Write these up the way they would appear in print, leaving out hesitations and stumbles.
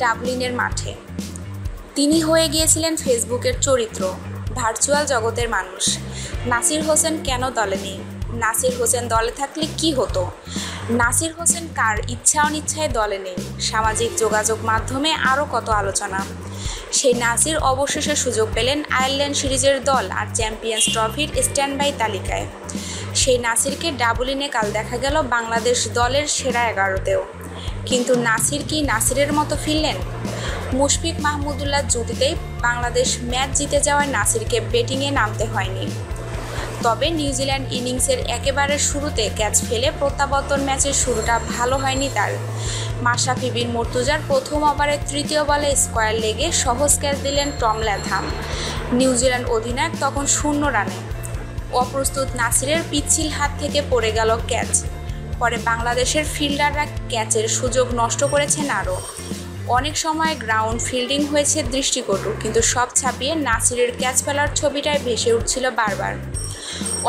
ডাবলিনের মাঠে। তিনি হয়ে গিয়েছিলেন ফেসবুকের চরিত্র, ভার্চুয়াল জগতের মানুষ। নাসির হোসেন কেন দলে নেই? নাসির হোসেন দলে থাকলে কি হতো? নাসির হোসেন কার ইচ্ছা অনিচ্ছায় দলে নেই? সামাজিক যোগাযোগ মাধ্যমে আরও কত আলোচনা। সেই নাসির অবশেষে সুযোগ পেলেন আয়ারল্যান্ড সিরিজের দল আর চ্যাম্পিয়ন্স ট্রফির স্ট্যান্ড বাই তালিকায়। সেই নাসিরকে ডাবলিনে কাল দেখা গেল বাংলাদেশ দলের সেরা 11তেও। কিন্তু নাসির কি নাসিরের মতো ফিরলেন? মুশফিক মাহমুদুল্লাহর জুটিতেই বাংলাদেশ ম্যাচ জিতে যাওয়ায় নাসিরকে ব্যাটিংয়ে নামতে হয়নি। তবে নিউজিল্যান্ড ইনিংসের একেবারে শুরুতে ক্যাচ ফেলে প্রত্যাবর্তন ম্যাচের শুরুটা ভালো হয়নি তার। মাশরাফি বিন মুর্তজার প্রথম ওভারের তৃতীয় বলে স্কোয়ার লেগে সহজ ক্যাচ দিলেন টম ল্যাথাম। নিউজিল্যান্ড অধিনায়ক তখন 0 রানে। অপ্রস্তুত নাসিরের পিচ্ছিল হাত থেকে পড়ে গেল ক্যাচ। পরে বাংলাদেশের ফিল্ডাররা ক্যাচের সুযোগ নষ্ট করেছেন আরও। অনেক সময় গ্রাউন্ড ফিল্ডিং হয়েছে দৃষ্টিকটু, কিন্তু সব ছাপিয়ে নাসিরের ক্যাচ ফেলার ছবিটাই ভেসে উঠছিল বারবার।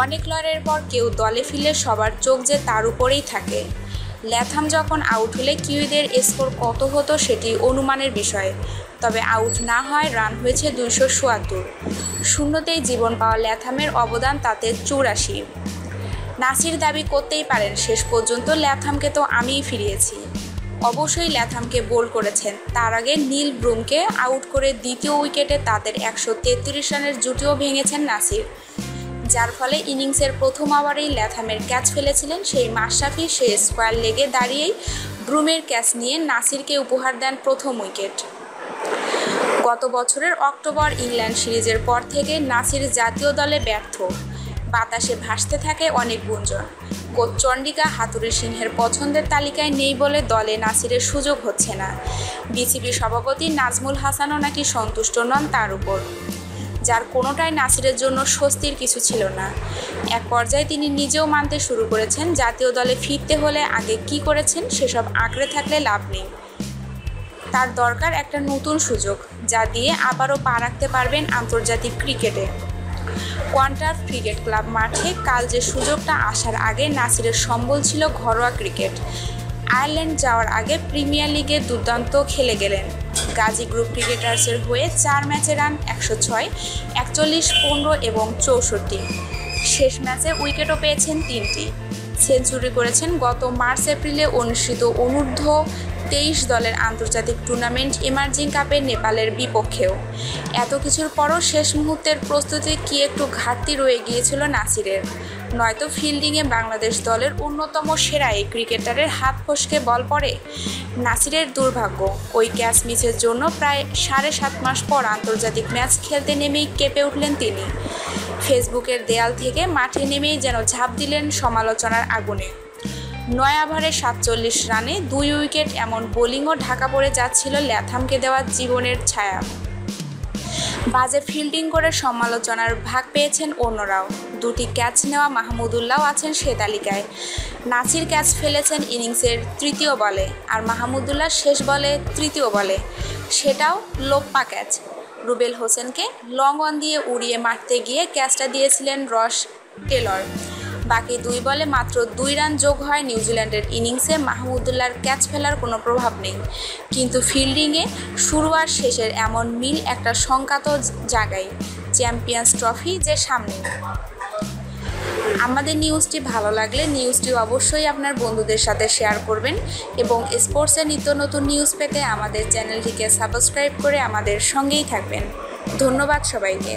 অনেক লড়াইয়ের পর কেউ দলে ফিরলে সবার চোখ যে তার উপরেই থাকে। ল্যাথাম যখন আউট হলে কিউইদের স্কোর কত হতো সেটি অনুমানের বিষয়। তবে আউট না হয় রান হয়েছে 274। শূন্যতেই জীবন পাওয়া ল্যাথামের অবদান তাতে 84। নাসির দাবি করতেই পারেন, শেষ পর্যন্ত ল্যাথামকে তো আমিই ফিরিয়েছি। অবশ্যই ল্যাথামকে বোল্ড করেছেন। তার আগে নীল ব্রুমকে আউট করে দ্বিতীয় উইকেটে তাদের 133 রানের জুটিও ভেঙেছেন নাসির, যার ফলে ইনিংসের প্রথম ওভারেই ল্যাথামের ক্যাচ ফেলেছিলেন সেই মাশরাফি। সেই স্কোয়ার লেগে দাঁড়িয়েই ব্রুমের ক্যাচ নিয়ে নাসিরকে উপহার দেন প্রথম উইকেট। গত বছরের অক্টোবর ইংল্যান্ড সিরিজের পর থেকে নাসির জাতীয় দলে ব্যর্থ। বাতাসে ভাসতে থাকে অনেক গুঞ্জন। কোচ চন্ডিকা হাথুরু সিংহের পছন্দের তালিকায় নেই বলে দলে নাসিরের সুযোগ হচ্ছে না। বিসিবি সভাপতি নাজমুল হাসানও নাকি সন্তুষ্ট নন তার উপর, যার কোনোটাই নাসিরের জন্য স্বস্তির কিছু ছিল না। এক পর্যায়ে তিনি নিজেও মানতে শুরু করেছেন, জাতীয় দলে ফিরতে হলে আগে কি করেছেন সেসব আঁকড়ে থাকলে লাভ নেই। তার দরকার একটা নতুন সুযোগ, যা দিয়ে আবারও পা রাখতে পারবেন আন্তর্জাতিক ক্রিকেটে। কোয়ান্টার ক্রিকেট ক্লাব মাঠে কাল যে সুযোগটা আসার আগে নাসিরের সম্বল ছিল ঘরোয়া ক্রিকেট। আয়ারল্যান্ড যাওয়ার আগে প্রিমিয়ার লিগে দুর্দান্ত খেলে গেলেন। গাজী গ্রুপ ক্রিকেটার্সের হয়ে 4 ম্যাচে রান 106, 41, 15 এবং 64। শেষ ম্যাচে উইকেটও পেয়েছেন 3টি। সেঞ্চুরি করেছেন গত মার্চ-এপ্রিলে অনুষ্ঠিত অনূর্ধ্ব 23 দলের আন্তর্জাতিক টুর্নামেন্ট এমার্জিং কাপে নেপালের বিপক্ষেও। এত কিছুর পরও শেষ মুহূর্তের প্রস্তুতি কি একটু ঘাটতি রয়ে গিয়েছিল নাসিরের? নয়তো ফিল্ডিংয়ে বাংলাদেশ দলের অন্যতম সেরা এই ক্রিকেটারের হাত ফসকে বল পড়ে? নাসিরের দুর্ভাগ্য, ওই ক্যাচ মিসের জন্য প্রায় 7.5 মাস পর আন্তর্জাতিক ম্যাচ খেলতে নেমেই কেঁপে উঠলেন তিনি। ফেসবুকের দেয়াল থেকে মাঠে নেমেই যেন ঝাঁপ দিলেন সমালোচনার আগুনে। 9 ওভারে 47 রানে 2 উইকেট, এমন বোলিংও ঢাকা পড়ে যাচ্ছিল ল্যাথামকে দেওয়া জীবনের ছায়া। বাজে ফিল্ডিং করে সমালোচনার ভাগ পেয়েছেন অন্যরাও। 2টি ক্যাচ নেওয়া মাহমুদুল্লাহও আছেন সে তালিকায়। নাসির ক্যাচ ফেলেছেন ইনিংসের 3য় বলে, আর মাহমুদুল্লাহ শেষ বলে 3য় বলে, সেটাও লোপ্পা ক্যাচ। রুবেল হোসেনকে লং অন দিয়ে উড়িয়ে মারতে গিয়ে ক্যাচটা দিয়েছিলেন রস টেলর। বাকি 2 বলে মাত্র 2 রান যোগ হয় নিউজিল্যান্ডের ইনিংসে। মাহমুদুল্লাহর ক্যাচ ফেলার কোনো প্রভাব নেই, কিন্তু ফিল্ডিংয়ে শুরু আর শেষের এমন মিল একটা শঙ্কা তো জাগায়। চ্যাম্পিয়ন্স ট্রফি যে সামনে। আমাদের নিউজটি ভালো লাগলে নিউজটি অবশ্যই আপনার বন্ধুদের সাথে শেয়ার করবেন এবং স্পোর্টসের নিত্য নতুন নিউজ পেতে আমাদের চ্যানেলটিকে সাবস্ক্রাইব করে আমাদের সঙ্গেই থাকবেন। ধন্যবাদ সবাইকে।